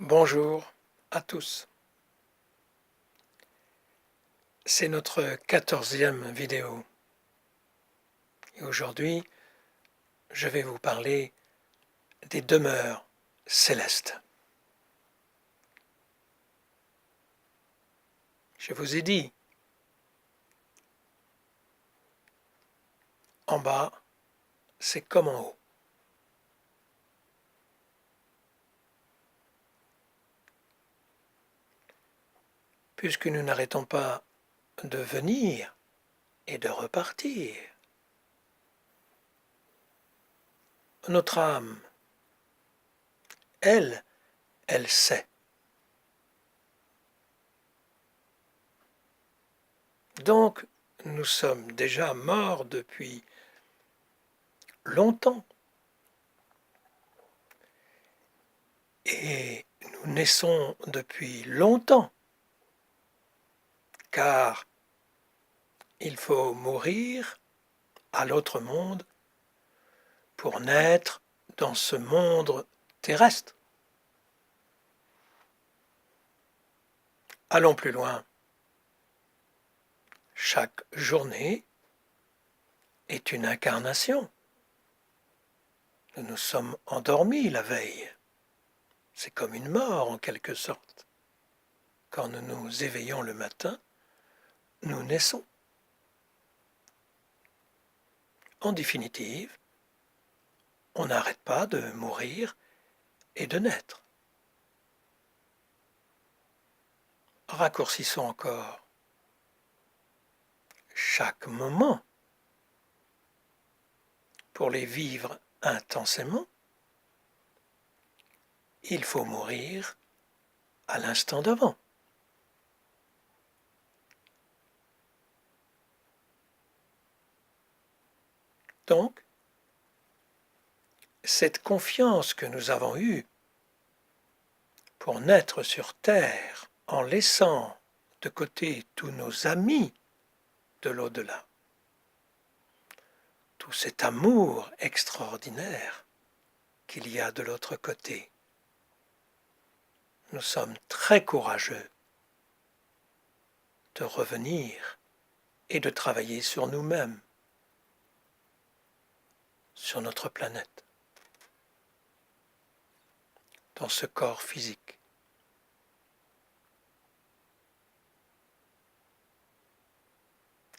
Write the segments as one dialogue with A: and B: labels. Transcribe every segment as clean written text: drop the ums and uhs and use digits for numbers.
A: Bonjour à tous. C'est notre 14e vidéo. Et aujourd'hui, je vais vous parler des demeures célestes. Je vous ai dit, en bas, c'est comme en haut. Puisque nous n'arrêtons pas de venir et de repartir, notre âme, elle sait. Donc, nous sommes déjà morts depuis longtemps. Et nous naissons depuis longtemps, car il faut mourir à l'autre monde pour naître dans ce monde terrestre. Allons plus loin. Chaque journée est une incarnation. Nous nous sommes endormis la veille. C'est comme une mort en quelque sorte. Quand nous nous éveillons le matin, nous naissons. En définitive, on n'arrête pas de mourir et de naître. Raccourcissons encore. Chaque moment, pour les vivre intensément, il faut mourir à l'instant d'avant. Donc, cette confiance que nous avons eue pour naître sur Terre en laissant de côté tous nos amis de l'au-delà, tout cet amour extraordinaire qu'il y a de l'autre côté, nous sommes très courageux de revenir et de travailler sur nous-mêmes, sur notre planète, dans ce corps physique.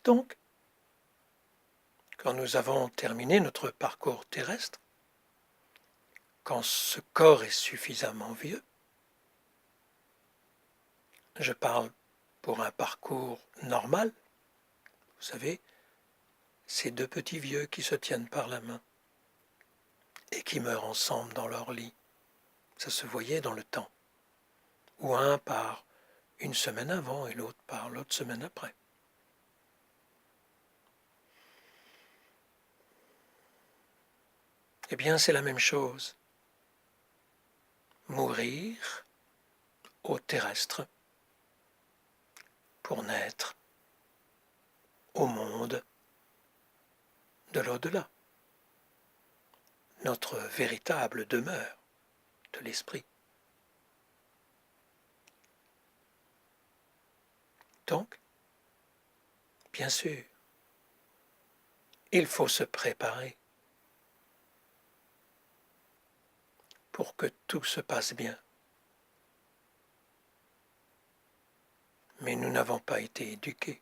A: Donc, quand nous avons terminé notre parcours terrestre, quand ce corps est suffisamment vieux, je parle pour un parcours normal, vous savez, ces deux petits vieux qui se tiennent par la main et qui meurent ensemble dans leur lit. Ça se voyait dans le temps. Ou un part une semaine avant et l'autre part l'autre semaine après. Eh bien, c'est la même chose. Mourir au terrestre pour naître au monde de l'au-delà. Notre véritable demeure de l'esprit. Donc, bien sûr, il faut se préparer pour que tout se passe bien. Mais nous n'avons pas été éduqués.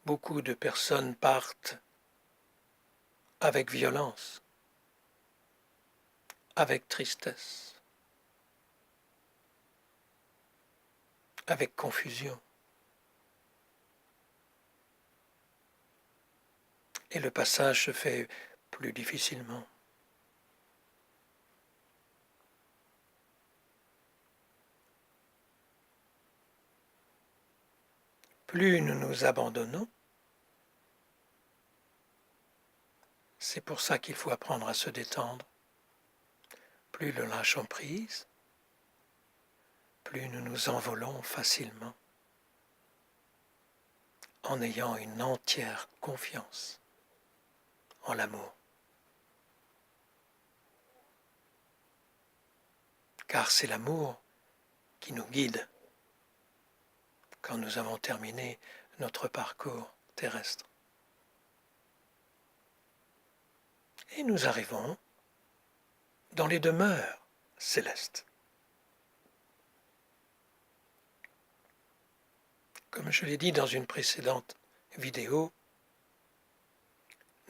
A: Beaucoup de personnes partent avec violence, avec tristesse, avec confusion. Et le passage se fait plus difficilement. Plus nous nous abandonnons, c'est pour ça qu'il faut apprendre à se détendre. Plus nous lâchons prise, plus nous nous envolons facilement, en ayant une entière confiance en l'amour. car c'est l'amour qui nous guide quand nous avons terminé notre parcours terrestre. Et nous arrivons dans les demeures célestes. Comme je l'ai dit dans une précédente vidéo,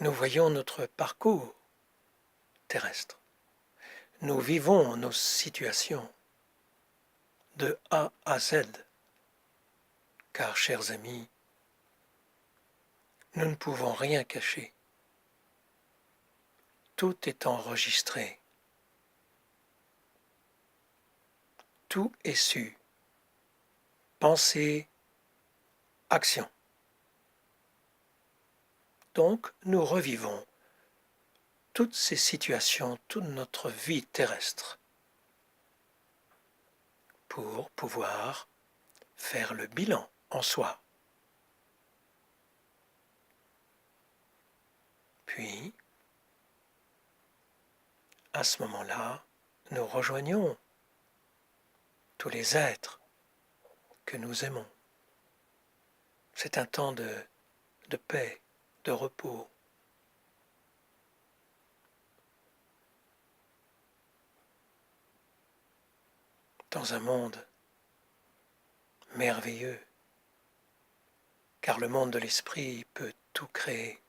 A: nous voyons notre parcours terrestre. Nous vivons nos situations de A à Z, car, chers amis, nous ne pouvons rien cacher. Tout est enregistré. Tout est su. Pensée, action. Donc, nous revivons toutes ces situations, toute notre vie terrestre, pour pouvoir faire le bilan en soi. Puis, à ce moment-là, nous rejoignons tous les êtres que nous aimons. C'est un temps de paix, de repos. Dans un monde merveilleux, car le monde de l'esprit peut tout créer.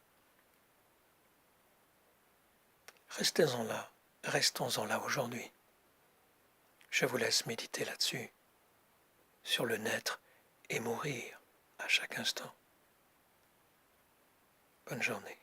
A: Restons-en là aujourd'hui. Je vous laisse méditer là-dessus, sur le naître et mourir à chaque instant. Bonne journée.